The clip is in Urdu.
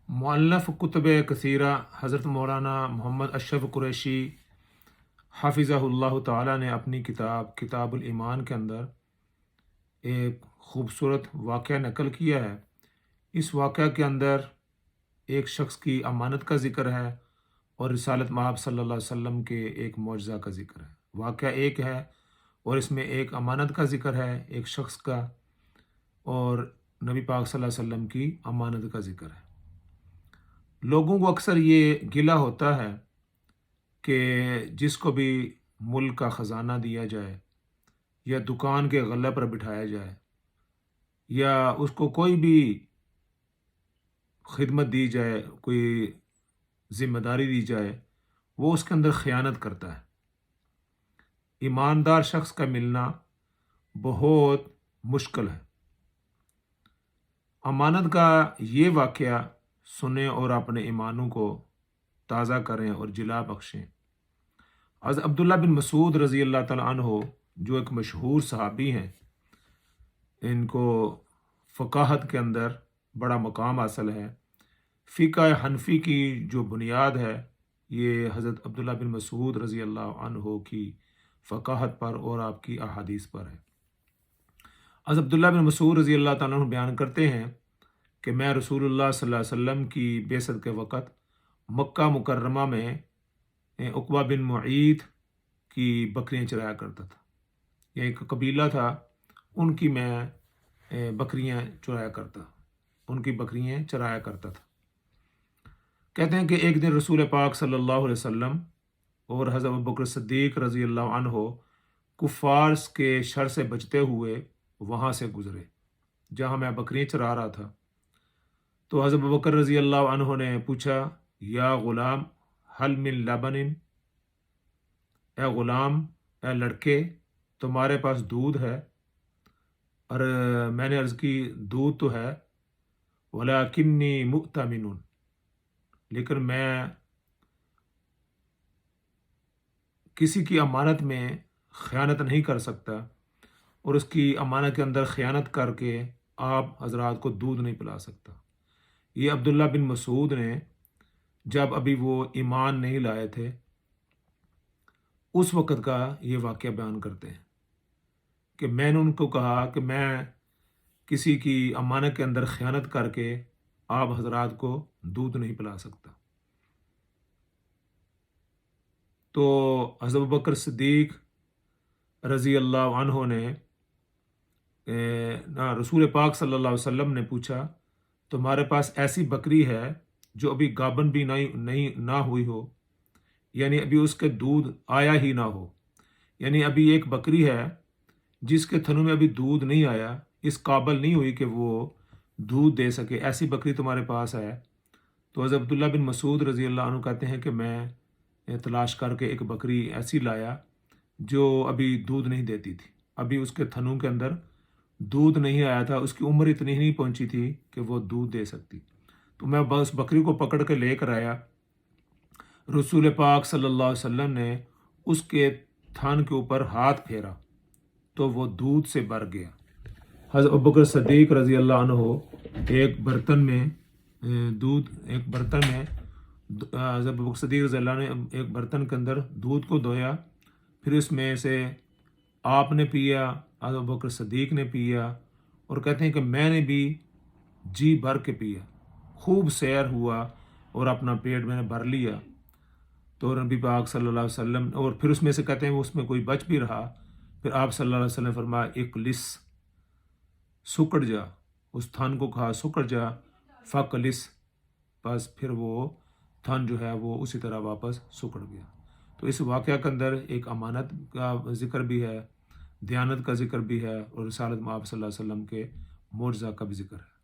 مؤلف کتب کثیرہ حضرت مولانا محمد اشرف قریشی حافظہ اللہ تعالیٰ نے اپنی کتاب الایمان کے اندر ایک خوبصورت واقعہ نقل کیا ہے۔ اس واقعہ کے اندر ایک شخص کی امانت کا ذکر ہے اور رسالت مآب صلی اللہ علیہ وسلم کے ایک معجزہ کا ذکر ہے۔ واقعہ ایک ہے اور اس میں ایک امانت کا ذکر ہے، ایک شخص کا، اور نبی پاک صلی اللہ علیہ وسلم کی امانت کا ذکر ہے۔ لوگوں کو اکثر یہ گلہ ہوتا ہے کہ جس کو بھی ملک کا خزانہ دیا جائے یا دکان کے غلے پر بٹھایا جائے یا اس کو کوئی بھی خدمت دی جائے، کوئی ذمہ داری دی جائے، وہ اس کے اندر خیانت کرتا ہے۔ ایماندار شخص کا ملنا بہت مشکل ہے۔ امانت کا یہ واقعہ سنیں اور اپنے ایمانوں کو تازہ کریں اور جلا بخشیں۔ حضرت عبداللہ بن مسعود رضی اللہ تعالیٰ عنہ جو ایک مشہور صحابی ہیں، ان کو فقاہت کے اندر بڑا مقام حاصل ہے۔ فقہ حنفی کی جو بنیاد ہے یہ حضرت عبداللہ بن مسعود رضی اللہ عنہ کی فقاہت پر اور آپ کی احادیث پر ہے۔ حضرت عبداللہ بن مسعود رضی اللہ تعالیٰ عنہ بیان کرتے ہیں کہ میں رسول اللہ صلی اللہ علیہ وسلم کی بعثت کے وقت مکہ مکرمہ میں عقبہ بن معیط کی بکریاں چرایا کرتا تھا۔ یہ ایک قبیلہ تھا، ان کی میں بکریاں چرایا کرتا تھا۔ کہتے ہیں کہ ایک دن رسول پاک صلی اللہ علیہ وسلم اور حضرت ابوبکر صدیق رضی اللہ عنہ کفار کے شر سے بچتے ہوئے وہاں سے گزرے جہاں میں بکریاں چرا رہا تھا۔ تو حضرت ابوبکر رضی اللہ عنہ نے پوچھا، یا غلام حل من لبن، اے غلام، اے لڑکے، تمہارے پاس دودھ ہے؟ اور میں نے عرض کی، دودھ تو ہے، ولیکنی مؤتمن، لیکن میں کسی کی امانت میں خیانت نہیں کر سکتا اور اس کی امانت کے اندر خیانت کر کے آپ حضرات کو دودھ نہیں پلا سکتا۔ یہ عبداللہ بن مسعود نے جب ابھی وہ ایمان نہیں لائے تھے اس وقت کا یہ واقعہ بیان کرتے ہیں کہ میں نے ان کو کہا کہ میں کسی کی امانت کے اندر خیانت کر کے آپ حضرات کو دودھ نہیں پلا سکتا۔ تو حضرت ابوبکر صدیق رضی اللہ عنہ نے رسول پاک صلی اللہ علیہ وسلم نے پوچھا، تمہارے پاس ایسی بکری ہے جو ابھی گابن بھی نہ ہوئی ہو، یعنی ابھی اس کے دودھ آیا ہی نہ ہو، یعنی ابھی ایک بکری ہے جس کے تھنوں میں ابھی دودھ نہیں آیا، اس قابل نہیں ہوئی کہ وہ دودھ دے سکے، ایسی بکری تمہارے پاس ہے؟ تو حضرت عبداللہ بن مسعود رضی اللہ عنہ کہتے ہیں کہ میں تلاش کر کے ایک بکری ایسی لایا جو ابھی دودھ نہیں دیتی تھی، ابھی اس کے تھنوں کے اندر دودھ نہیں آیا تھا، اس کی عمر اتنی نہیں پہنچی تھی کہ وہ دودھ دے سکتی۔ تو میں بس بکری کو پکڑ کے لے کر آیا، رسول پاک صلی اللہ علیہ وسلم نے اس کے تھن کے اوپر ہاتھ پھیرا تو وہ دودھ سے بھر گیا۔ حضرت ابوبکر صدیق رضی اللہ عنہ ایک برتن میں حضرت ابوبکر صدیق رضی اللہ عنہ نے ایک برتن کے اندر دودھ کو دھویا، پھر اس میں سے آپ نے پیا، حضرت ابوبکر صدیق نے پیا، اور کہتے ہیں کہ میں نے بھی جی بھر کے پیا، خوب سیر ہوا اور اپنا پیٹ میں نے بھر لیا۔ تو نبی پاک صلی اللہ علیہ وسلم، اور پھر اس میں سے کہتے ہیں اس میں کوئی بچ بھی رہا، پھر آپ صلی اللہ علیہ وسلم نے فرمایا، اکلس، سکڑ جا، اس تھن کو کہا سکڑ جا، فکلس، بس پھر وہ تھن جو ہے وہ اسی طرح واپس سکڑ گیا۔ تو اس واقعہ کے اندر ایک امانت کا ذکر بھی ہے، دیانت کا ذکر بھی ہے، اور رسالت مآب صلی اللہ علیہ وسلم کے معجزہ کا بھی ذکر ہے۔